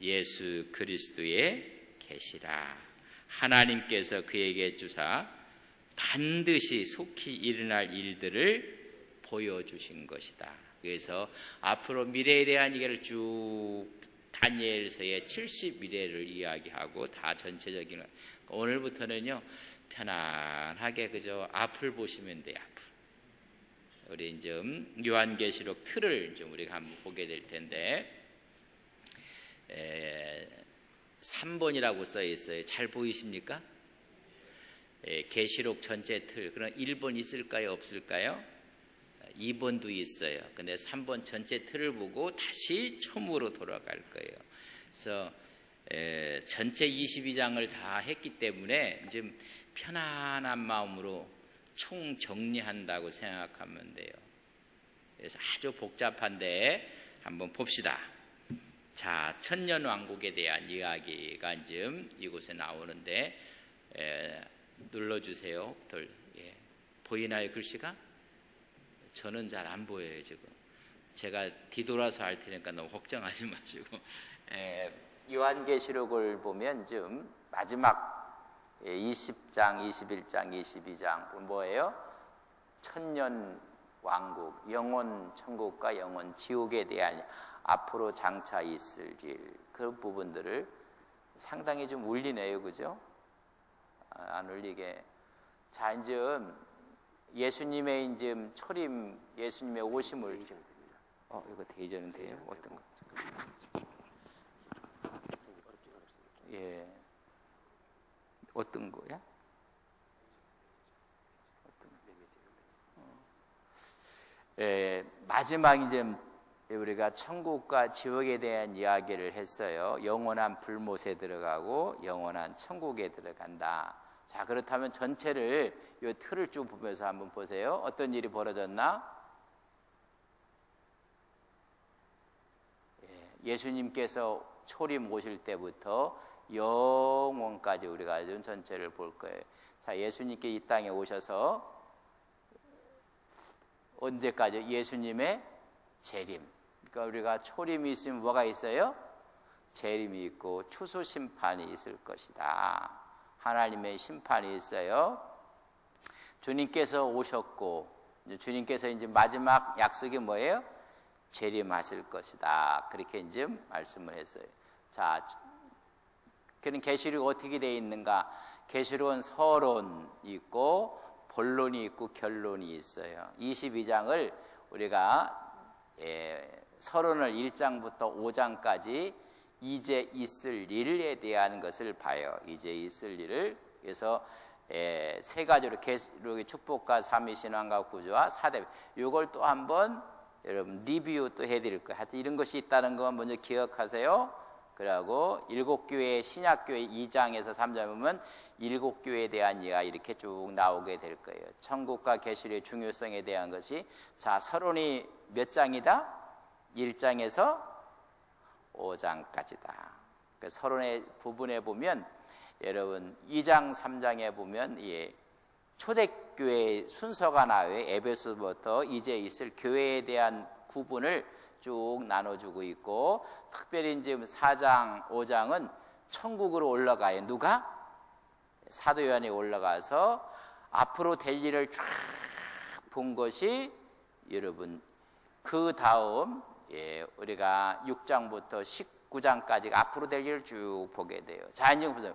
예수 그리스도의 계시라. 하나님께서 그에게 주사 반드시 속히 일어날 일들을 보여주신 것이다. 그래서 앞으로 미래에 대한 얘기를 쭉 다니엘서의 70미래를 이야기하고 다 전체적인, 오늘부터는요 편안하게 그저 앞을 보시면 돼요. 앞을. 우리 이제 요한계시록 틀을 좀 우리가 한번 보게 될 텐데 3번이라고 써 있어요. 잘 보이십니까? 계시록 전체 틀. 그럼 1번 있을까요? 없을까요? 2번도 있어요. 근데 3번 전체 틀을 보고 다시 처음으로 돌아갈 거예요. 그래서 전체 22장을 다 했기 때문에 좀 편안한 마음으로 총 정리한다고 생각하면 돼요. 그래서 아주 복잡한데 한번 봅시다. 자, 천년왕국에 대한 이야기가 지금 이곳에 나오는데 눌러주세요. 보이나요, 글씨가? 저는 잘 안 보여요. 지금 제가 뒤돌아서 할 테니까 너무 걱정하지 마시고. 요한계시록을 보면 지금 마지막 20장, 21장, 22장 뭐예요? 천년 왕국, 영원 천국과 영원 지옥에 대한 앞으로 장차 있을 일, 그 부분들을 상당히 좀 울리네요. 그죠? 안 울리게. 자, 이제 예수님의 이제 초림, 예수님의 오심을 이거 대전은 돼요? 어떤 거? 예. 어떤 거야? 마지막 이제 우리가 천국과 지옥에 대한 이야기를 했어요. 영원한 불못에 들어가고 영원한 천국에 들어간다. 자, 그렇다면 전체를 이 틀을 쭉 보면서 한번 보세요. 어떤 일이 벌어졌나? 예수님께서 초림 오실 때부터 영원까지 우리가 좀 전체를 볼 거예요. 자, 예수님께 이 땅에 오셔서 언제까지? 예수님의 재림. 그러니까 우리가 초림이 있으면 뭐가 있어요? 재림이 있고 추수 심판이 있을 것이다. 하나님의 심판이 있어요. 주님께서 오셨고, 주님께서 이제 마지막 약속이 뭐예요? 재림하실 것이다. 그렇게 이제 말씀을 했어요. 자, 그런 계시록이 어떻게 되어 있는가? 계시록은 서론이 있고 본론이 있고 결론이 있어요. 22장을 우리가 서론을 1장부터 5장까지 이제 있을 일에 대한 것을 봐요. 이제 있을 일을. 그래서 세 가지로 계시록의 축복과 삼위신앙과 구조와 사대, 이걸 또 한번 여러분 리뷰 또 해드릴 거예요. 하여튼 이런 것이 있다는 건 먼저 기억하세요. 그리고 7교회 신약교회 2장에서 3장 보면 7교회에 대한 이야기가 이렇게 쭉 나오게 될 거예요. 천국과 계시록의 중요성에 대한 것이. 자, 서론이 몇 장이다? 1장에서 5장까지다. 그 서론의 부분에 보면 여러분 2장 3장에 보면 초대교회 순서가 나와요. 에베소부터 이제 있을 교회에 대한 구분을 쭉 나눠주고 있고, 특별히 이제 4장, 5장은 천국으로 올라가요. 누가? 사도 요한이 올라가서 앞으로 될 일을 쫙 본 것이 여러분 그 다음 우리가 6장부터 19장까지 앞으로 될 일을 쭉 보게 돼요. 자, 이제 보세요.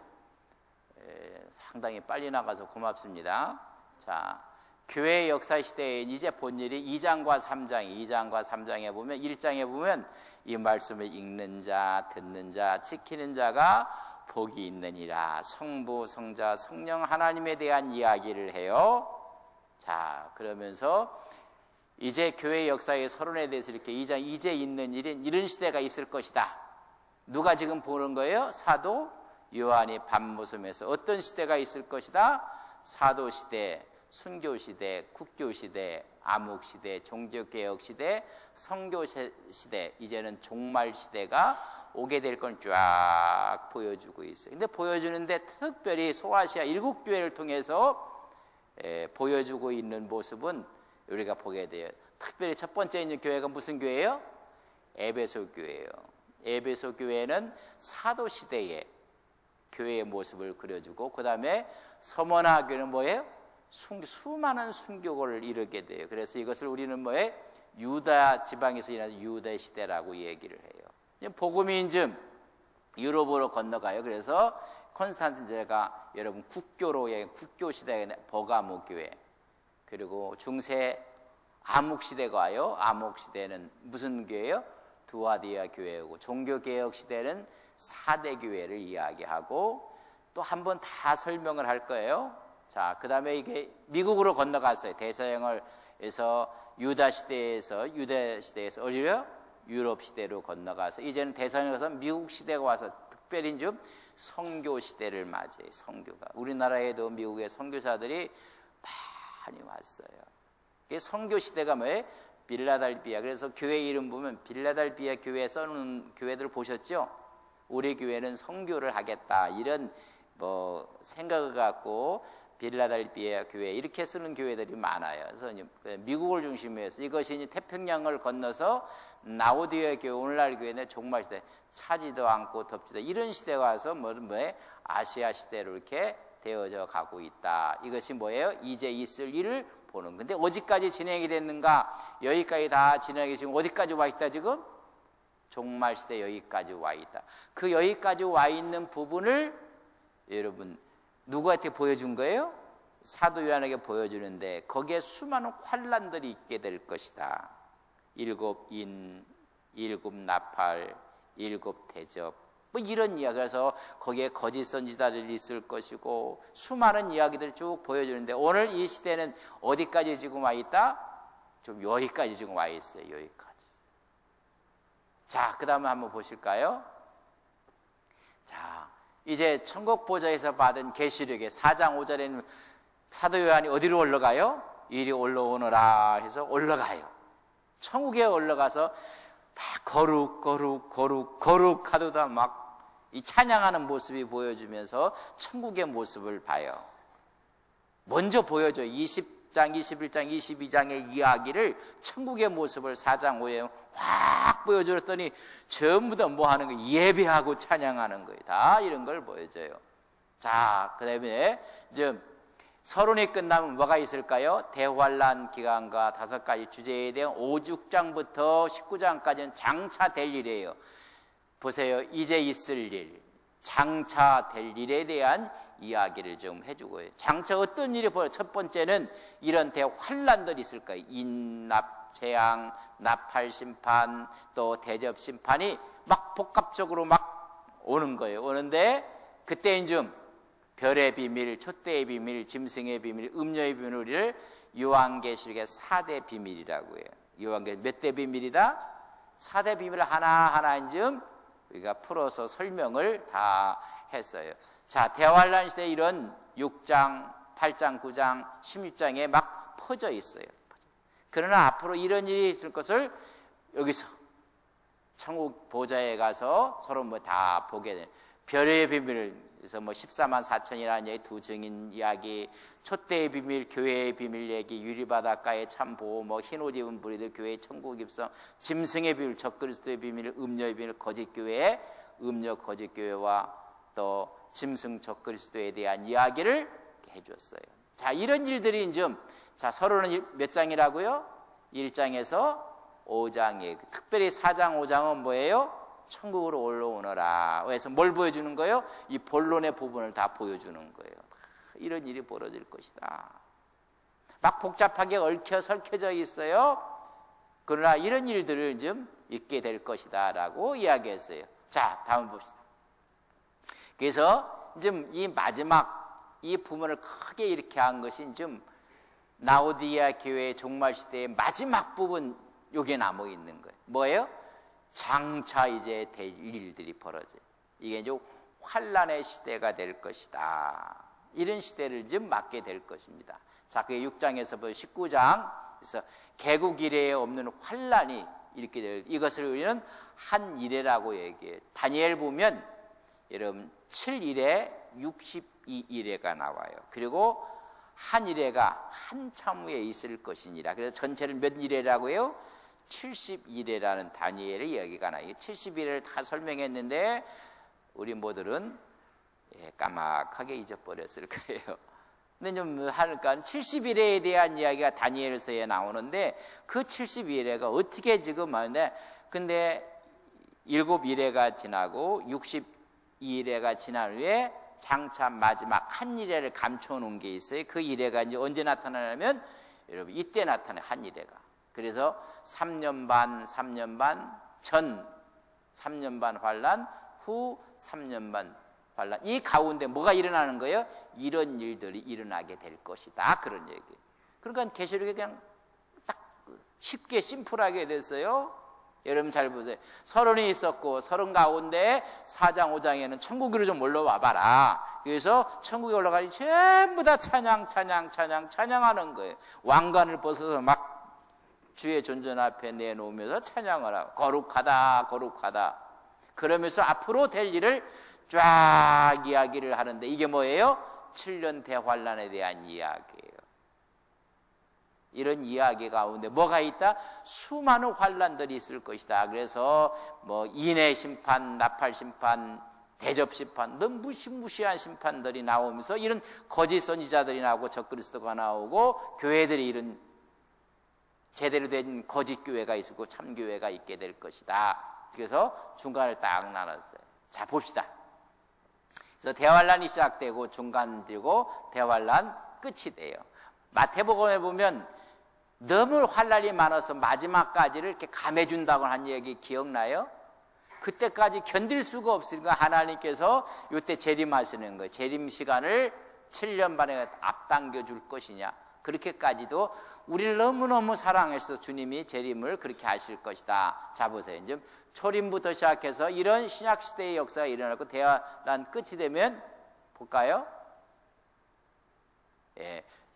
상당히 빨리 나가서 고맙습니다. 자, 교회 역사 시대에 이제 본 일이 2장과 3장에 보면 1장에 보면 이 말씀을 읽는 자, 듣는 자, 지키는 자가 복이 있느니라. 성부, 성자, 성령 하나님에 대한 이야기를 해요. 자, 그러면서 이제 교회 역사의 서론에 대해서 이렇게 2장 이제 있는 일은 이런 시대가 있을 것이다. 누가 지금 보는 거예요? 사도 요한이 밤모섬에서 어떤 시대가 있을 것이다? 사도 시대, 순교 시대, 국교 시대, 암흑 시대, 종교개혁 시대, 성교 시대, 이제는 종말 시대가 오게 될 건 쫙 보여주고 있어요. 근데 보여주는데 특별히 소아시아 7교회를 통해서 보여주고 있는 모습은 우리가 보게 돼요. 특별히 첫 번째 있는 교회가 무슨 교회예요? 에베소 교회예요. 에베소 교회는 사도 시대의 교회의 모습을 그려주고, 그 다음에 서머나 교회는 뭐예요? 수많은 순교를 이루게 돼요. 그래서 이것을 우리는 뭐예요? 유다 지방에서 일어난 유대 시대라고 얘기를 해요. 복음이 이제 유럽으로 건너가요. 그래서 콘스탄틴 제가 여러분 국교 시대에 버가모 교회, 그리고 중세 암흑 시대가 와요. 암흑 시대는 무슨 교회예요? 두아디아 교회고, 종교개혁 시대는 4대 교회를 이야기하고, 또 한 번 다 설명을 할 거예요. 자, 그 다음에 이게 미국으로 건너갔어요. 대서양을에서 유대 시대에서 어디로? 유럽 시대로 건너가서 이제는 대서양에서 미국 시대가 와서 특별히 좀 선교 시대를 맞이해요. 선교가 우리나라에도 미국의 선교사들이 많이 왔어요. 이 선교 시대가 뭐예요? 빌라델비아. 그래서 교회 이름 보면 빌라델비아 교회 써놓은 교회들 보셨죠? 우리 교회는 선교를 하겠다, 이런 생각을 갖고 빌라델비아 교회 이렇게 쓰는 교회들이 많아요. 그래서 미국을 중심으로 해서 이것이 이제 태평양을 건너서 라오디게아 교회, 오늘날 교회는 종말 시대, 차지도 않고 덥지도 이런 시대가 와서 아시아 시대로 이렇게 되어져 가고 있다. 이것이 뭐예요? 이제 있을 일을 보는. 근데 어디까지 진행이 됐는가? 여기까지 다 진행이, 지금 어디까지 와 있다? 지금 종말 시대 여기까지 와 있다. 그 여기까지 와 있는 부분을 여러분 누구한테 보여준 거예요? 사도 요한에게 보여주는데, 거기에 수많은 환란들이 있게 될 것이다. 7인, 7나팔, 7대접, 이런 이야기. 그래서 거기에 거짓 선지자들이 있을 것이고 수많은 이야기들을 쭉 보여주는데, 오늘 이 시대는 어디까지 지금 와 있다? 좀 여기까지 지금 와 있어요. 여기까지. 자, 그 다음에 한번 보실까요? 자, 이제 천국 보좌에서 받은 계시록의 4장 5절에는 사도 요한이 어디로 올라가요? 이리 올라오너라 해서 올라가요. 천국에 올라가서 막 거룩하도다 막 이 찬양하는 모습이 보여주면서 천국의 모습을 봐요. 먼저 보여줘요. 20장, 21장, 22장의 이야기를, 천국의 모습을 4장 5에 확 보여줬더니 전부 다 뭐 하는 거예요? 예배하고 찬양하는 거예요. 다 이런 걸 보여줘요. 자, 그 다음에 이제 서론이 끝나면 뭐가 있을까요? 대환란 기간과 5가지 주제에 대한 5장부터 19장까지는 장차 될 일이에요. 보세요. 이제 있을 일, 장차 될 일에 대한 이야기를 좀 해주고, 장차 어떤 일이 벌어요? 첫 번째는 이런 대환란들이 있을 거예요. 인납, 재앙, 나팔 심판, 또 대접 심판이 막 복합적으로 막 오는 거예요. 오는데 그때 이제 별의 비밀, 촛대의 비밀, 짐승의 비밀, 음료의 비밀을 요한계시록의 4대 비밀이라고 해요. 요한계시록 몇 대 비밀이다? 4대 비밀을 하나하나 이제 우리가 풀어서 설명을 다 했어요. 자, 대환란 시대 이런 6장, 8장, 9장, 16장에 막 퍼져 있어요. 그러나 앞으로 이런 일이 있을 것을 여기서 천국 보좌에 가서 서로 다 보게 돼요. 별의 비밀을, 그래서 14만 4천이라는 얘기, 두 증인 이야기, 촛대의 비밀, 교회의 비밀 얘기, 유리바닷가의 참보, 흰 옷 입은 무리들 교회의 천국 입성, 짐승의 비밀, 적그리스도의 비밀, 음료의 비밀, 거짓교회, 음료 거짓교회와 또 짐승 적그리스도에 대한 이야기를 해줬어요. 자, 이런 일들이 좀, 자, 서론은 몇 장이라고요? 1장에서 5장이에요. 특별히 4장, 5장은 뭐예요? 천국으로 올라오너라. 그래서 뭘 보여주는 거예요? 이 본론의 부분을 다 보여주는 거예요. 이런 일이 벌어질 것이다. 막 복잡하게 얽혀 설켜져 있어요. 그러나 이런 일들을 좀 있게 될 것이다 라고 이야기했어요. 자, 다음 봅시다. 그래서 좀 이 마지막 이 부분을 크게 이렇게 한 것이 좀 라오디게아 교회의 종말 시대의 마지막 부분, 요게 남아 있는 거예요. 뭐예요? 장차 이제 될 일들이 벌어져요. 이게 이제 환란의 시대가 될 것이다. 이런 시대를 좀 맞게 될 것입니다. 자, 그게 6장에서부터 19장, 그래서 개국 이래에 없는 환란이 이렇게 될, 이것을 우리는 한 이래라고 얘기해요. 다니엘 보면 여러분 7일에 62일에가 나와요. 그리고 한 이래가 한참 후에 있을 것이니라. 그래서 전체를 몇 이래라고 해요? 70일이라는 다니엘의 이야기가 나요. 70일을 다 설명했는데 우리 모두는 까맣게 잊어버렸을 거예요. 근데 좀 하니까 70일에 대한 이야기가 다니엘서에 나오는데 그 70일에가 어떻게 지금 하는데 근데 7일에가 지나고 62일에가 지난 후에 장차 마지막 한 일회를 감춰 놓은 게 있어요. 그 일회가 이제 언제 나타나냐면 여러분 이때 나타나요. 한 일회가. 그래서 3년 반 전 3년 반 환란 후 3년 반 환란 이 가운데 뭐가 일어나는 거예요? 이런 일들이 일어나게 될 것이다. 그런 얘기예요. 그러니까 계시록이 그냥 딱 쉽게 심플하게 됐어요. 여러분 잘 보세요. 30이 있었고 30 가운데 4장 5장에는 천국으로 좀 올라와 봐라. 그래서 천국에 올라가니 전부 다 찬양하는 거예요. 왕관을 벗어서 막 주의 존전 앞에 내놓으면서 찬양을 하고 거룩하다 그러면서 앞으로 될 일을 쫙 이야기를 하는데 이게 뭐예요? 7년 대환란에 대한 이야기예요. 이런 이야기 가운데 뭐가 있다? 수많은 환란들이 있을 것이다. 그래서 뭐 인해 심판, 나팔 심판, 대접 심판, 너무 무시무시한 심판들이 나오면서 이런 거짓 선지자들이 나오고 적그리스도가 나오고 교회들이 이런 제대로 된 거짓 교회가 있고 참 교회가 있게 될 것이다. 그래서 중간을 딱 나눴어요. 자 봅시다. 그래서 대환란이 시작되고 중간 되고 대환란 끝이 돼요. 마태복음에 보면 너무 환란이 많아서 마지막까지를 이렇게 감해준다고 한 얘기 기억나요? 그때까지 견딜 수가 없으니까 하나님께서 이때 재림하시는 거예요. 재림 시간을 7년 반에 앞당겨 줄 것이냐. 그렇게까지도 우리를 너무너무 사랑해서 주님이 재림을 그렇게 하실 것이다. 자 보세요. 이제 초림부터 시작해서 이런 신약시대의 역사가 일어나고 대환란 끝이 되면 볼까요?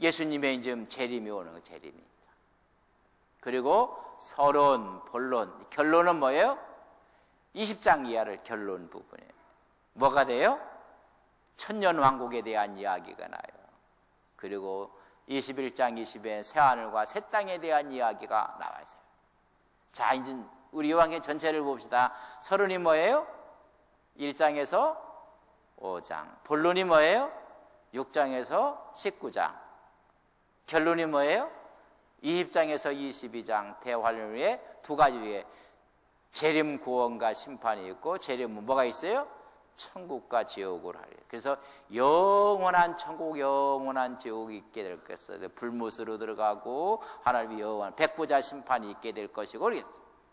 예수님의 이제 재림이 오는 거예요. 재림이. 그리고 서론, 본론, 결론은 뭐예요? 20장 이하를 결론 부분이에요. 뭐가 돼요? 천년왕국에 대한 이야기가 나요. 그리고 21장 20에 새하늘과 새 땅에 대한 이야기가 나와 있어요. 자, 이제 우리 요한계시록 전체를 봅시다. 서론이 뭐예요? 1장에서 5장. 본론이 뭐예요? 6장에서 19장. 결론이 뭐예요? 20장에서 22장 대환란 후에 두 가지 위에 재림 구원과 심판이 있고 재림은 뭐가 있어요? 천국과 지옥을 하려. 그래서 영원한 천국, 영원한 지옥이 있게 될 것이다. 불못으로 들어가고 하나님의 영원한 백보자 심판이 있게 될 것이고.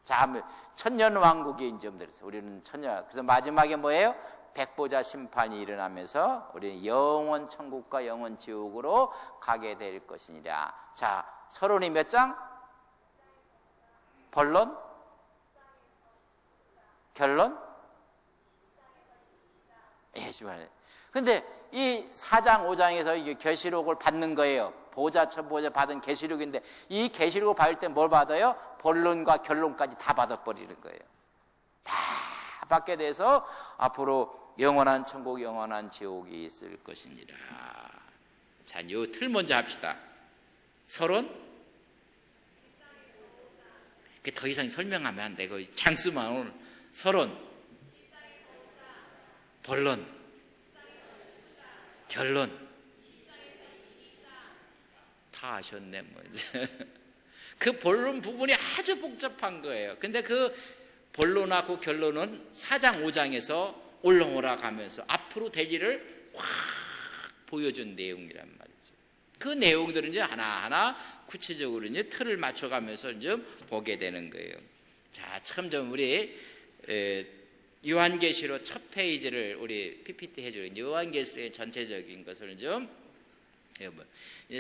자, 천년 왕국이 인정되었어요. 우리는 천년. 그래서 마지막에 뭐예요? 백보자 심판이 일어나면서 우리는 영원 천국과 영원 지옥으로 가게 될 것이니라. 자, 서론이 몇 장? 본론? 결론? 근데 이 4장 5장에서 이게 계시록을 받는 거예요. 보좌 천보좌 받은 계시록인데 이 계시록을 받을 때 뭘 받아요? 본론과 결론까지 다 받아버리는 거예요. 다 받게 돼서 앞으로 영원한 천국, 영원한 지옥이 있을 것이니라. 자, 요 틀 먼저 합시다. 서론? 더 이상 설명하면 안 돼. 그 장수만 오늘. 서론, 본론, 결론. 다 아셨네, 뭐. 그 본론 부분이 아주 복잡한 거예요. 근데 그 본론하고 결론은 4장, 5장에서 올라오라 가면서 앞으로 될 일을 확 보여준 내용이란 말이죠. 그 내용들은 이제 하나하나 구체적으로 이제 틀을 맞춰가면서 이제 보게 되는 거예요. 자, 참 좀 우리 요한계시록 첫 페이지를 우리 PPT 해줘요. 요한계시록의 전체적인 것을 좀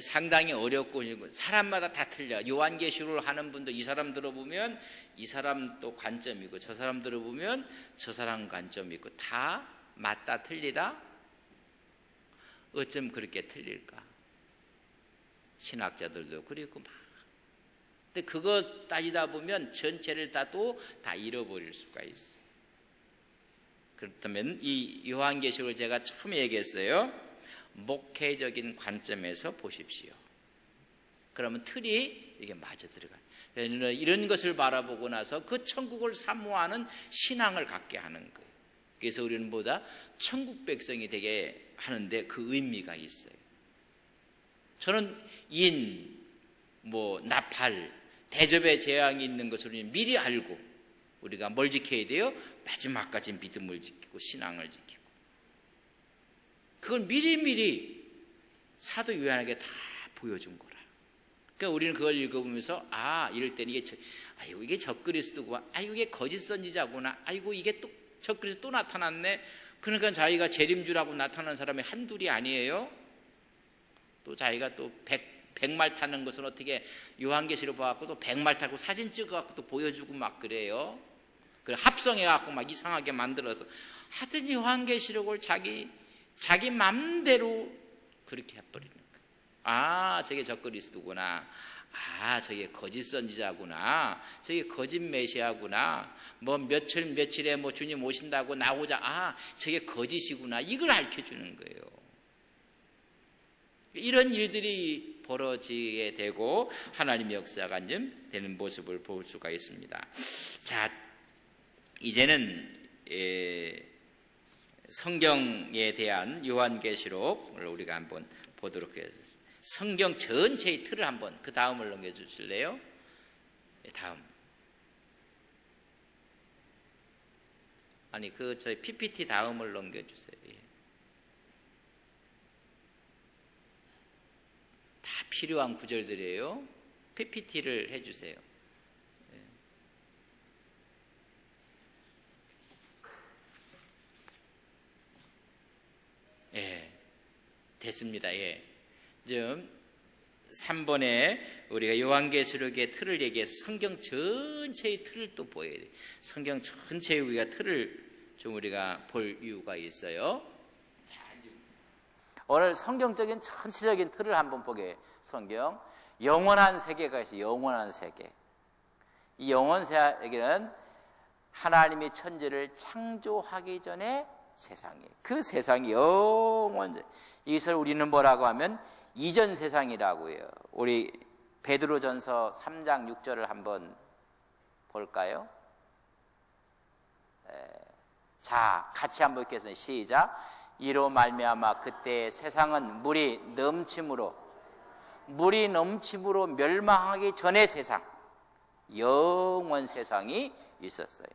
상당히 어렵고 사람마다 다 틀려. 요한계시록을 하는 분도 이 사람 들어보면 이 사람 또 관점이고 저 사람 들어보면 저 사람 관점이 있고 다 맞다 틀리다? 어쩜 그렇게 틀릴까? 신학자들도 그리고 막. 근데 그거 따지다 보면 전체를 따도 다 잃어버릴 수가 있어. 그렇다면 이 요한계시록을 제가 처음에 얘기했어요. 목회적인 관점에서 보십시오. 그러면 틀이 이게 맞아 들어가요. 이런 것을 바라보고 나서 그 천국을 사모하는 신앙을 갖게 하는 거예요. 그래서 우리는 보다 천국 백성이 되게 하는데 그 의미가 있어요. 저는 나팔, 대접의 재앙이 있는 것을 미리 알고 우리가 뭘 지켜야 돼요? 마지막까지 믿음을 지키고 신앙을 지키고, 그걸 미리미리 사도 요한에게 다 보여준 거라. 그러니까 우리는 그걸 읽어보면서 이럴 때는 이게 적그리스도고, 이게 거짓 선지자구나, 이게 또 적그리스도 또 나타났네. 그러니까 자기가 재림주라고 나타난 사람이 한둘이 아니에요. 또 자기가 또 백말 타는 것은 어떻게 요한계시록 봐갖고 또 100말 타고 사진 찍어갖고 또 보여주고 막 그래요. 그래 합성해갖고 막 이상하게 만들어서 하여튼 요한계시록을 자기 맘대로 그렇게 해버리는 거예요. 저게 적그리스도구나, 저게 거짓 선지자구나, 저게 거짓 메시아구나, 며칠에 주님 오신다고 나오자, 저게 거짓이구나, 이걸 알려주는 거예요. 이런 일들이 벌어지게 되고 하나님의 역사가 되는 모습을 볼 수가 있습니다. 자, 이제는 성경에 대한 요한계시록을 우리가 한번 보도록 해요. 성경 전체의 틀을 한번 그 다음을 넘겨주실래요? 다음. 저희 PPT 다음을 넘겨주세요. 다 필요한 구절들이에요. PPT를 해주세요. 됐습니다. 지금 3번에 우리가 요한계시록의 틀을 얘기해서 성경 전체의 틀을 또 보여야 돼요. 성경 전체의 우리가 틀을 좀 우리가 볼 이유가 있어요. 자, 오늘 성경적인 전체적인 틀을 한번 보게. 성경 영원한 세계가 있어요. 영원한 세계. 이 영원 세계는 하나님이 천지를 창조하기 전에 세상이에요. 그 세상이 영원세. 이것을 우리는 뭐라고 하면 이전 세상이라고 해요. 우리 베드로전서 3장 6절을 한번 볼까요? 자, 같이 한번 읽겠습니다. 시작. 이로 말미암아 그때 세상은 물이 넘침으로 멸망하기 전의 세상, 영원 세상이 있었어요.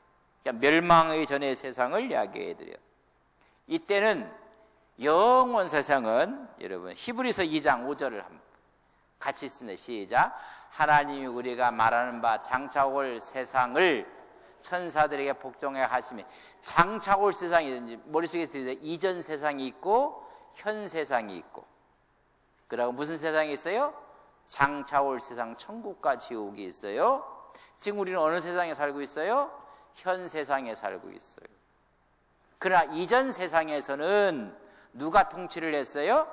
그러니까 멸망하기 전의 세상을 이야기해드려요. 이때는 영원 세상은 여러분 히브리서 2장 5절을 같이 읽습니다. 시작. 하나님이 우리가 말하는 바 장차 올 세상을 천사들에게 복종해 하시며, 장차 올 세상이 머릿속에 들으세요. 이전 세상이 있고 현 세상이 있고, 그리고 무슨 세상이 있어요? 장차 올 세상, 천국과 지옥이 있어요. 지금 우리는 어느 세상에 살고 있어요? 현 세상에 살고 있어요. 그러나 이전 세상에서는 누가 통치를 했어요?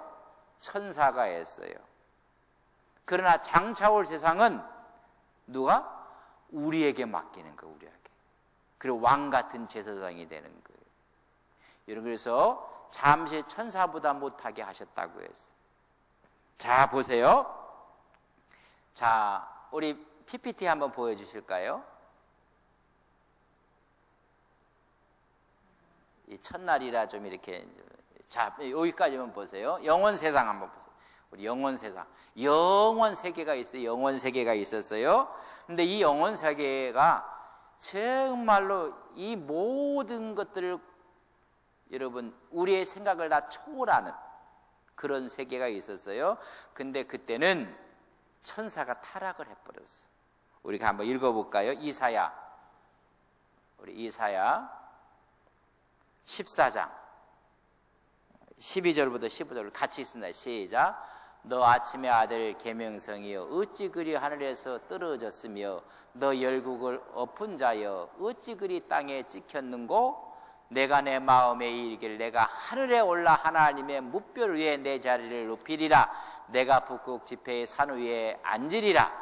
천사가 했어요. 그러나 장차 올 세상은 누가? 우리에게 맡기는 거예요. 우리에게. 그리고 왕 같은 제사장이 되는 거예요. 여러분, 그래서 잠시 천사보다 못하게 하셨다고 했어요. 자, 보세요. 자, 우리 PPT 한번 보여주실까요? 이 첫날이라 좀 이렇게. 자, 여기까지만 보세요. 영원 세상 한번 보세요. 우리 영원 세상. 영원 세계가 있어요. 영원 세계가 있었어요. 근데 이 영원 세계가 정말로 이 모든 것들을 여러분, 우리의 생각을 다 초월하는 그런 세계가 있었어요. 근데 그때는 천사가 타락을 해버렸어요. 우리가 한번 읽어볼까요? 우리 이사야 14장 12절부터 15절 같이 있습니다. 시작. 너 아침의 아들 계명성이여 어찌 그리 하늘에서 떨어졌으며 너 열국을 엎은 자여 어찌 그리 땅에 찍혔는고, 내가 내 마음에 이르기를 내가 하늘에 올라 하나님의 뭇별 위에 내 자리를 높이리라. 내가 북극 지폐의 산 위에 앉으리라.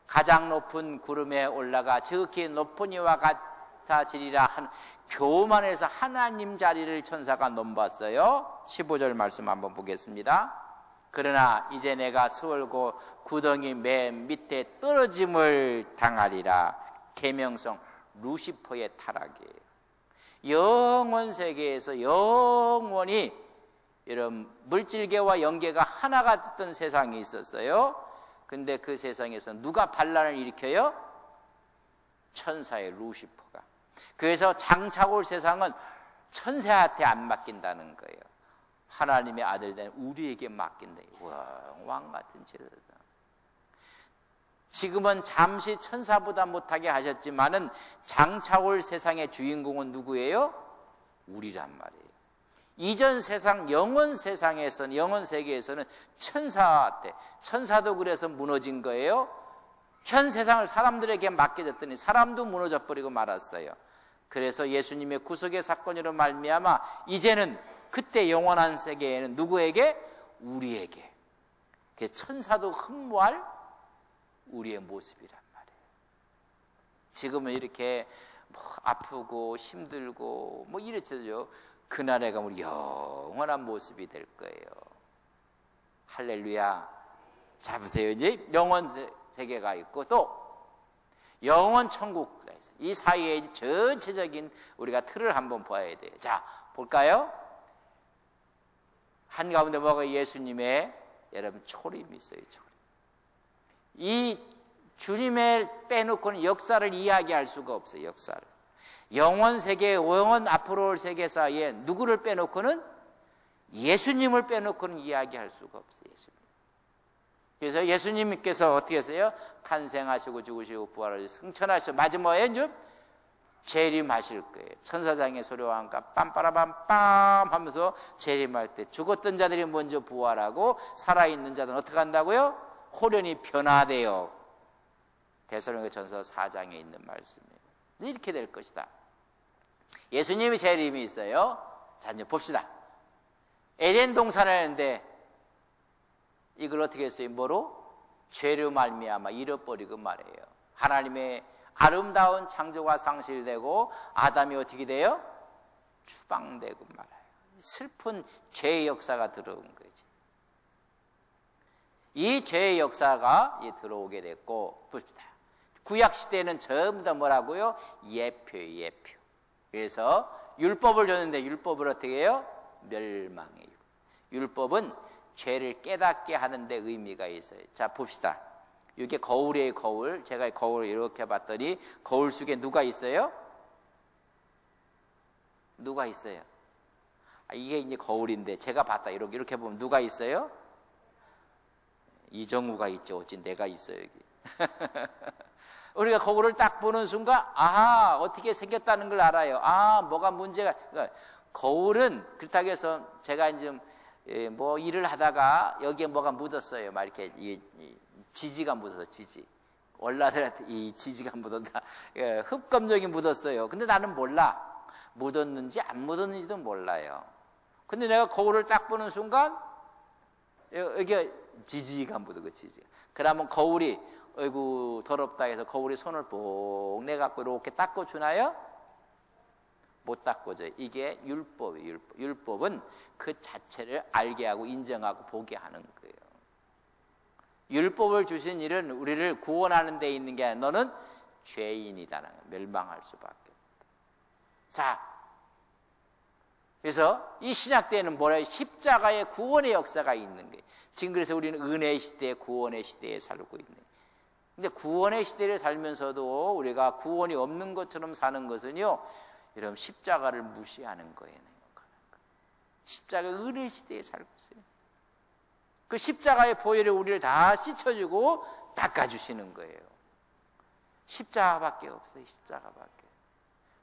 가장 높은 구름에 올라가 지극히 높은 이와 같아지리라. 교만해서 하나님 자리를 천사가 넘봤어요. 15절 말씀 한번 보겠습니다. 그러나 이제 내가 서울고 구덩이 맨 밑에 떨어짐을 당하리라. 계명성 루시퍼의 타락이에요. 영원 세계에서 영원히 이런 물질계와 영계가 하나가 됐던 세상이 있었어요. 근데 그 세상에서 누가 반란을 일으켜요? 천사의 루시퍼가. 그래서 장차 올 세상은 천사한테 안 맡긴다는 거예요. 하나님의 아들 된 우리에게 맡긴다. 왕 같은 제사장. 지금은 잠시 천사보다 못하게 하셨지만은 장차 올 세상의 주인공은 누구예요? 우리란 말이에요. 이전 세상, 영원 세상에서는, 영원 세계에서는 천사한테, 천사도 그래서 무너진 거예요. 현 세상을 사람들에게 맡겨졌더니 사람도 무너져 버리고 말았어요. 그래서 예수님의 구속의 사건으로 말미암아 이제는 그때 영원한 세계에는 누구에게? 우리에게. 천사도 흠모할 우리의 모습이란 말이에요. 지금은 이렇게 아프고 힘들고 이렇죠. 그날에 가면 영원한 모습이 될 거예요. 할렐루야. 잡으세요. 이제 영원 세계가 있고 또 영원 천국가 있어요. 이 사이에 전체적인 우리가 틀을 한번 봐야 돼요. 자, 볼까요? 한가운데 뭐가 예수님의 여러분 초림이 있어요. 초림. 이 주님을 빼놓고는 역사를 이야기할 수가 없어요. 역사를. 영원 세계, 영원 앞으로 올 세계 사이에 누구를 빼놓고는 예수님을 빼놓고는 이야기할 수가 없어요. 예수님. 그래서 예수님께서 어떻게 했어요? 탄생하시고 죽으시고 부활하시고 승천하시고 마지막에 좀 재림하실 거예요. 천사장의 소리와 함께 빰빠라밤빰 하면서 재림할 때 죽었던 자들이 먼저 부활하고 살아있는 자들은 어떻게 한다고요? 호련히 변화돼요. 데살로니가 전서 4장에 있는 말씀이에요. 이렇게 될 것이다. 예수님의 재림이 있어요. 자, 이제 봅시다. 에덴 동산을 했는데 이걸 어떻게 했어요? 뭐로? 죄로 말미암아 잃어버리고 말해요. 하나님의 아름다운 창조가 상실되고 아담이 어떻게 돼요? 추방되고 말아요. 슬픈 죄의 역사가 들어온 거지. 이 죄의 역사가 들어오게 됐고, 봅시다. 구약 시대에는 전부 다 뭐라고요? 예표예요, 예표. 그래서 율법을 줬는데 율법을 어떻게 해요? 멸망해요. 율법은 죄를 깨닫게 하는데 의미가 있어요. 자, 봅시다. 이게 거울이에요, 거울. 제가 거울을 이렇게 봤더니 거울 속에 누가 있어요? 누가 있어요? 이게 이제 거울인데 제가 봤다. 이렇게 보면 누가 있어요? 이정우가 있죠. 어찌 내가 있어요, 여기. 우리가 거울을 딱 보는 순간, 아하, 어떻게 생겼다는 걸 알아요. 뭐가 문제가. 그러니까 거울은 그렇다고 해서 제가 이제 뭐 일을 하다가 여기에 뭐가 묻었어요. 막 이렇게 지지가 묻어서 지지. 월라들한테 이 지지가 묻었다. 흙검정이 묻었어요. 근데 나는 몰라. 묻었는지 안 묻었는지도 몰라요. 근데 내가 거울을 딱 보는 순간 여기 지지가 묻어, 그 지지. 그러면 거울이 어이구 더럽다 해서 거울이 손을 뽕 내갖고 이렇게 닦아주나요? 못 닦아줘요. 이게 율법이에요. 율법. 율법은 그 자체를 알게 하고 인정하고 보게 하는 거예요. 율법을 주신 일은 우리를 구원하는 데 있는 게 아니라 너는 죄인이다는 거예요. 멸망할 수밖에 없다. 자, 그래서 이 신약 때에는 뭐래요? 십자가의 구원의 역사가 있는 거예요. 지금 그래서 우리는 은혜의 시대, 구원의 시대에 살고 있는 거예요. 근데 구원의 시대를 살면서도 우리가 구원이 없는 것처럼 사는 것은요, 여러분 십자가를 무시하는 거예요. 십자가 은혜 시대에 살고 있어요. 그 십자가의 보혈이 우리를 다 씻어주고 닦아주시는 거예요. 십자가밖에 없어요. 십자가밖에.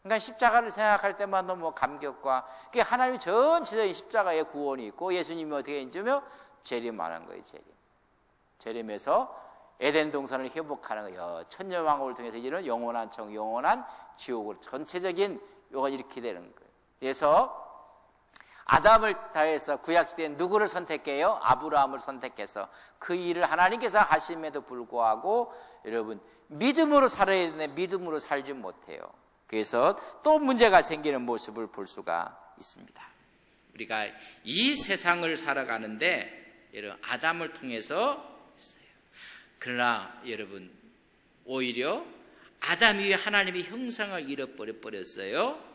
그러니까 십자가를 생각할 때마다 뭐 감격과 그게 하나님의 전체적인 십자가의 구원이 있고 예수님이 어떻게 했냐면 재림하는 거예요. 재림해서 에덴 동산을 회복하는 거예요. 천년왕국을 통해서 이제는 영원한 청, 영원한 지옥으로 전체적인 요가 이렇게 되는 거예요. 그래서 아담을 다해서 구약시대에 누구를 선택해요? 아브라함을 선택해서 그 일을 하나님께서 하심에도 불구하고 여러분 믿음으로 살아야 되는데 믿음으로 살지 못해요. 그래서 또 문제가 생기는 모습을 볼 수가 있습니다. 우리가 이 세상을 살아가는데 여러분 아담을 통해서 했어요. 그러나 여러분 오히려 아담이 하나님의 형상을 잃어버렸어요.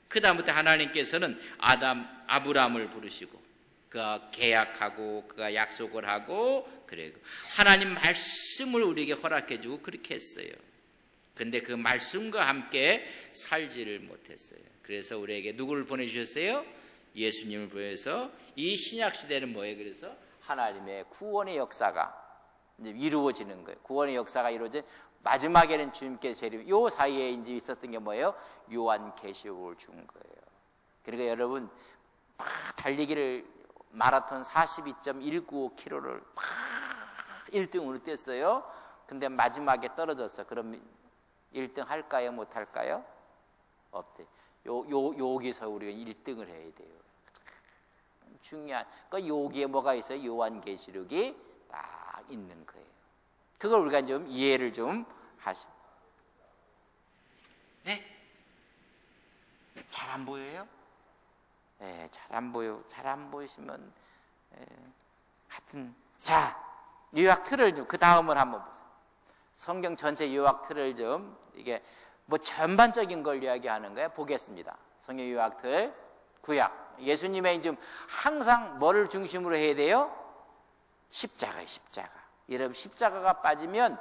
그 다음부터 하나님께서는 아브라함을 부르시고 그가 계약하고 그가 약속을 하고 그리고 하나님 말씀을 우리에게 허락해주고 그렇게 했어요. 근데 그 말씀과 함께 살지를 못했어요. 그래서 우리에게 누구를 보내주셨어요? 예수님을 보내서 이 신약시대는 뭐예요? 그래서 하나님의 구원의 역사가 이제 이루어지는 거예요. 구원의 역사가 이루어진 마지막에는 주님께서 재림, 요 사이에 이제 있었던 게 뭐예요? 요한계시록을 준 거예요. 그러니까 여러분 막 달리기를 마라톤 42.195km를 막 1등으로 뛰었어요. 근데 마지막에 떨어졌어. 그럼 1등 할까요? 못 할까요? 없대. 여기서 우리가 1등을 해야 돼요. 중요한. 그러니까 여기에 뭐가 있어요? 요한계시록이 딱 있는 거예요. 그걸 우리가 좀 이해를 좀 하시. 네? 잘 안 보여요? 네, 잘 안 보여. 잘 안 보이시면 하여튼 자, 요약 틀을 좀 그 다음을 한번 보세요. 성경 전체 요약 틀을 좀 이게 뭐 전반적인 걸 이야기하는 거예요. 보겠습니다. 성경 요약 틀 구약. 예수님의 좀 항상 뭐를 중심으로 해야 돼요? 십자가예요, 십자가. 여러분 십자가가 빠지면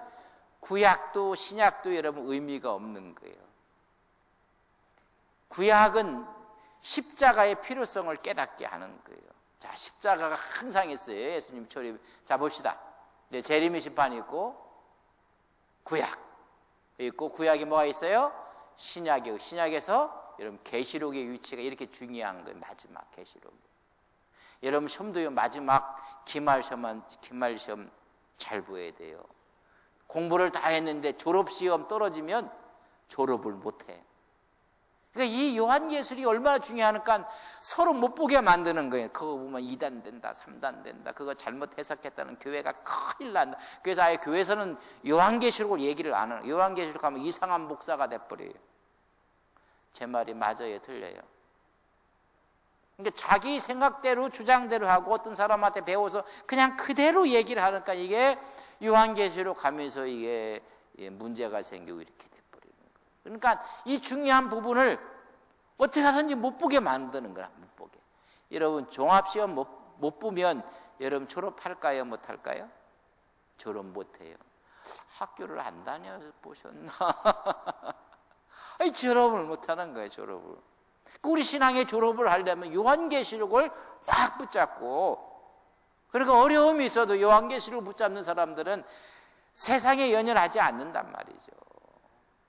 구약도 신약도 여러분 의미가 없는 거예요. 구약은 십자가의 필요성을 깨닫게 하는 거예요. 자, 십자가가 항상 있어요. 예수님 초림. 자, 봅시다. 네, 재림의 심판이 있고 구약 있고 구약이 뭐가 있어요? 신약이요. 신약에서 여러분 계시록의 위치가 이렇게 중요한 거예요. 마지막 계시록. 여러분 시험도요. 마지막 기말 시험 잘 보여야 돼요. 공부를 다 했는데 졸업시험 떨어지면 졸업을 못해. 그러니까 이 요한계시록이 얼마나 중요하니까 서로 못 보게 만드는 거예요. 그거 보면 2단 된다, 3단 된다. 그거 잘못 해석했다는 교회가 큰일 난다. 그래서 아예 교회에서는 요한계시록을 얘기를 안 해요. 요한계시록 하면 이상한 목사가 돼버려요. 제 말이 맞아요, 틀려요? 그러니까 자기 생각대로 주장대로 하고 어떤 사람한테 배워서 그냥 그대로 얘기를 하니까 이게 요한계시록 가면서 이게 문제가 생기고 이렇게 돼버리는 거예요. 그러니까 이 중요한 부분을 어떻게 하든지 못 보게 만드는 거야. 못 보게. 여러분 종합시험 못 보면 여러분 졸업할까요? 못할까요? 졸업 못해요. 학교를 안 다녀보셨나? 아니, 졸업을 못하는 거예요. 졸업을. 우리 신앙의 졸업을 하려면 요한계시록을 확 붙잡고, 그러니까 어려움이 있어도 요한계시록을 붙잡는 사람들은 세상에 연연하지 않는단 말이죠.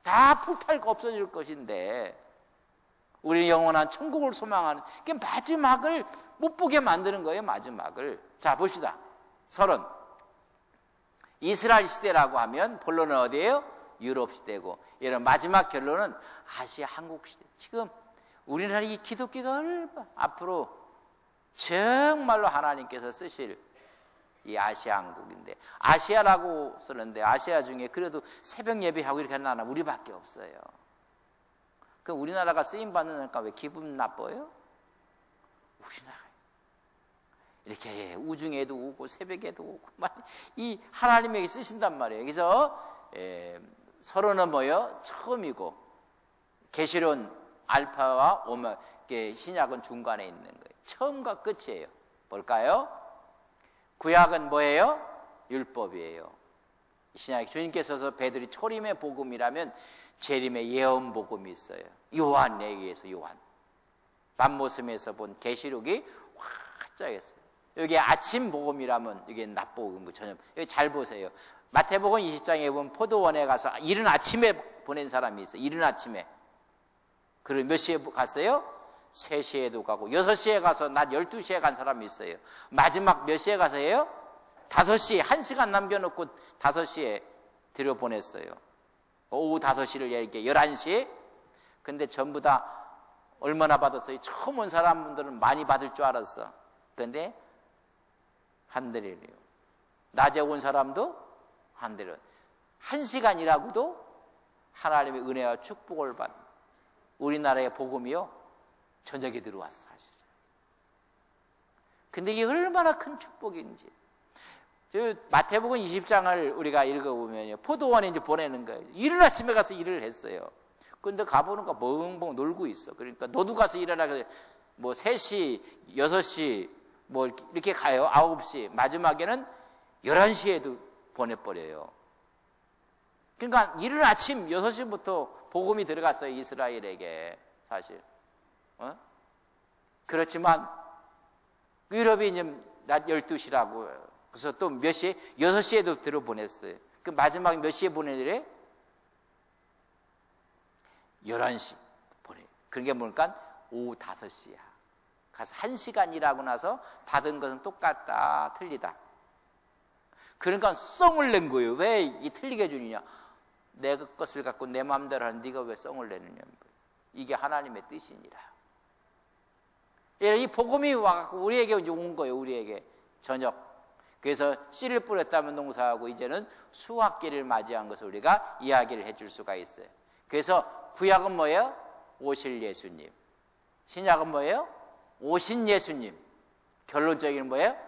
다 불탈거 없어질 것인데 우리 영원한 천국을 소망하는 그 마지막을 못 보게 만드는 거예요. 마지막을. 자, 봅시다. 서론. 이스라엘 시대라고 하면 본론은 어디예요? 유럽 시대고, 이런 마지막 결론은 아시아 한국 시대. 지금 우리나라 이 기독교가 얼마 앞으로 정말로 하나님께서 쓰실 이 아시아 한국인데, 아시아라고 쓰는데 아시아 중에 그래도 새벽 예배하고 이렇게 하는 나라 우리밖에 없어요. 그 우리나라가 쓰임 받는다니까 왜 기분 나빠요? 우리나라 이렇게 우중에도 오고 새벽에도 오고 이 하나님에게 쓰신단 말이에요. 그래서 서론은 뭐예요? 처음이고 계시론 알파와 오메가, 신약은 중간에 있는 거예요. 처음과 끝이에요. 볼까요? 구약은 뭐예요? 율법이에요. 신약 주님께서 베드리 초림의 복음이라면 재림의 예언 복음이 있어요. 요한에 의해서 요한 밤모섬에서 본 계시록이 확장했어요. 여기 아침 복음이라면 이게 낮 복음 저녁. 여기 잘 보세요. 마태복음 20장에 보면 포도원에 가서 이른 아침에 보낸 사람이 있어요. 이른 아침에. 그리고 몇 시에 갔어요? 3시에도 가고 6시에 가서 낮 12시에 간 사람이 있어요. 마지막 몇 시에 가서 해요? 5시, 1시간 남겨놓고 5시에 들여보냈어요. 오후 5시를 이렇게 11시. 근데 전부 다 얼마나 받았어요? 처음 온 사람들은 많이 받을 줄 알았어. 근데 한대리요. 낮에 온 사람도 한대리. 1시간이라고도 하나님의 은혜와 축복을 받는 우리나라의 복음이요, 저녁에 들어왔어, 사실. 근데 이게 얼마나 큰 축복인지. 마태복음 20장을 우리가 읽어보면요, 포도원에 이제 보내는 거예요. 이른 아침에 가서 일을 했어요. 근데 가보니까 멍멍 놀고 있어. 그러니까 너도 가서 일하라. 뭐 3시, 6시 뭐 이렇게 가요. 9시. 마지막에는 11시에도 보내버려요. 그러니까 이른 아침 6시부터 복음이 들어갔어요. 이스라엘에게. 사실. 그렇지만 유럽이 이제 낮 12시라고. 그래서 또 몇 시에? 6시에도 들어보냈어요. 그 마지막에 몇 시에 보내더래? 11시 보내. 그게 뭐니까 오후 5시야. 가서 1시간 일하고 나서 받은 것은 똑같다, 틀리다. 그러니까 썽을 낸 거예요. 왜 이 틀리게 해주느냐? 내 것을 갖고 내 마음대로 하는 네가 왜 썽을 내느냐? 이게 하나님의 뜻이니라. 이 복음이 와갖고 우리에게 이제 온 거예요. 우리에게 저녁. 그래서 씨를 뿌렸다면 농사하고 이제는 수확기를 맞이한 것을 우리가 이야기를 해줄 수가 있어요. 그래서 구약은 뭐예요? 오실 예수님. 신약은 뭐예요? 오신 예수님. 결론적인 뭐예요?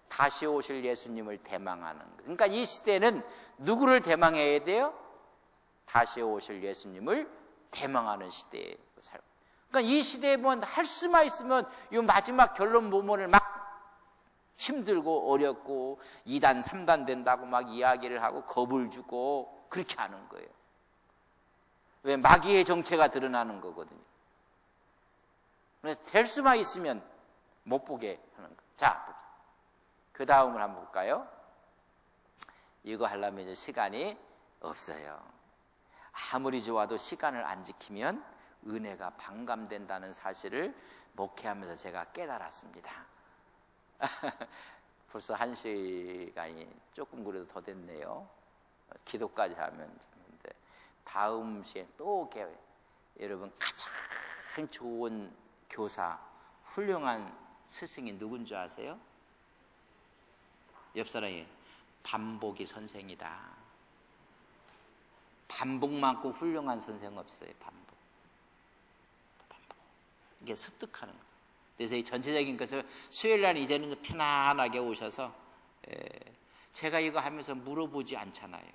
다시 오실 예수님을 대망하는 거예요. 그러니까 이 시대는 누구를 대망해야 돼요? 다시 오실 예수님을 대망하는 시대에 살고. 그러니까 이 시대에 뭐 할 수만 있으면 이 마지막 결론 모문을 막 힘들고 어렵고 2단 3단 된다고 막 이야기를 하고 겁을 주고 그렇게 하는 거예요. 왜? 마귀의 정체가 드러나는 거거든요. 그래서 될 수만 있으면 못 보게 하는 거예요. 자, 봅시다. 그 다음을 한번 볼까요? 이거 하려면 이제 시간이 없어요. 아무리 좋아도 시간을 안 지키면 은혜가 반감된다는 사실을 목회하면서 제가 깨달았습니다. 벌써 1시간이 조금 그래도 더 됐네요. 기도까지 하면 되는데 다음 시에 또 계획. 여러분 가장 좋은 교사, 훌륭한 스승이 누군 줄 아세요? 옆사람이 반복이 선생이다. 반복 많고 훌륭한 선생 없어요. 반복. 이게 습득하는 거예요. 그래서 이 전체적인 것을 수요일날 이제는 편안하게 오셔서 제가 이거 하면서 물어보지 않잖아요.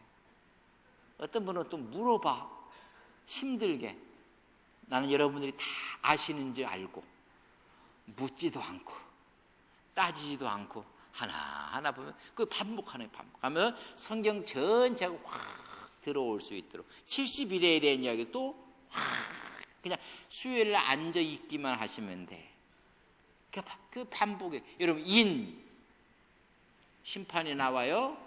어떤 분은 또 물어봐. 힘들게. 나는 여러분들이 다 아시는지 알고 묻지도 않고 따지지도 않고 하나하나 보면 그 반복하는 반복하면 성경 전체가 확 들어올 수 있도록 71회에 대한 이야기 또 확 그냥 수요일날 앉아 있기만 하시면 돼. 그 반복에 여러분 심판이 나와요.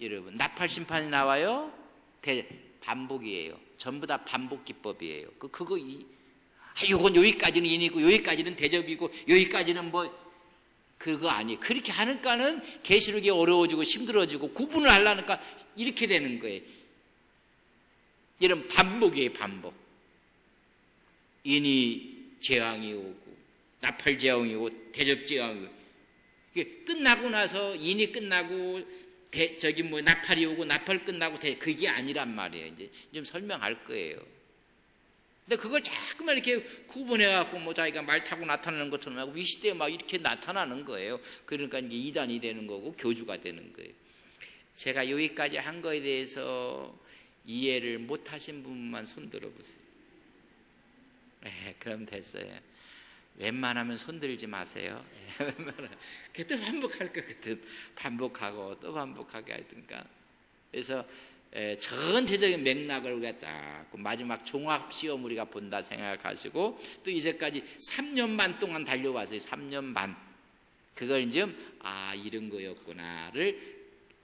여러분 나팔 심판이 나와요. 반복이에요. 전부 다 반복 기법이에요. 요건 여기까지는 인이고 여기까지는 대접이고 여기까지는 뭐 그거 아니에요. 그렇게 하니까는 계시록이 어려워지고 힘들어지고 구분을 하려니까 이렇게 되는 거예요. 이런 반복이에요. 반복. 인이 재앙이 오고 나팔 재앙이 오고 대접 재앙이 오고 이게 끝나고 나서 인이 끝나고 나팔이 오고 나팔 끝나고 그게 아니란 말이에요. 이제 좀 설명할 거예요. 근데 그걸 자꾸만 이렇게 구분해갖고 뭐 자기가 말 타고 나타나는 것처럼 하고 이 시대에 막 이렇게 나타나는 거예요. 그러니까 이게 이단이 되는 거고 교주가 되는 거예요. 제가 여기까지 한 거에 대해서 이해를 못 하신 분만 손 들어보세요. 네, 그럼 됐어요. 웬만하면 손 들지 마세요. 또 반복할 거거든. 반복하고 또 반복하게 할 테니까. 그래서 전체적인 맥락을 우리가 딱 마지막 종합시험 우리가 본다 생각하시고 또 이제까지 3년 반 동안 달려왔어요. 3년 반. 그걸 이제 이런 거였구나를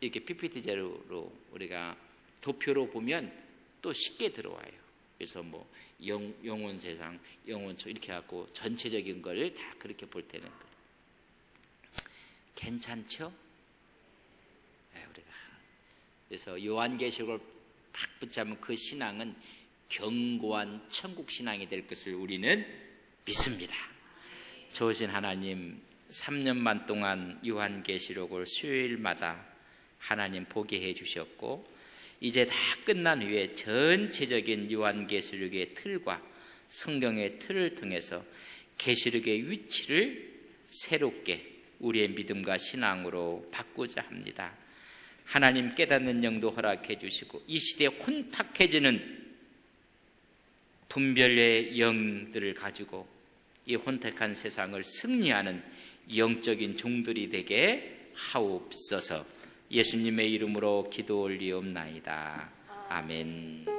이렇게 PPT제로 우리가 도표로 보면 또 쉽게 들어와요. 그래서 뭐 영원 세상, 영원초 이렇게 갖고 전체적인 걸 다 그렇게 볼 때는 괜찮죠? 네, 우리가 그래서 요한계시록을 딱 붙잡으면 그 신앙은 견고한 천국 신앙이 될 것을 우리는 믿습니다. 좋으신 하나님, 3년 반 동안 요한계시록을 수요일마다 하나님 보게 해주셨고 이제 다 끝난 후에 전체적인 요한계시록의 틀과 성경의 틀을 통해서 계시록의 위치를 새롭게 우리의 믿음과 신앙으로 바꾸자 합니다. 하나님 깨닫는 영도 허락해 주시고 이 시대에 혼탁해지는 분별의 영들을 가지고 이 혼탁한 세상을 승리하는 영적인 종들이 되게 하옵소서. 예수님의 이름으로 기도 올리옵나이다. 아멘.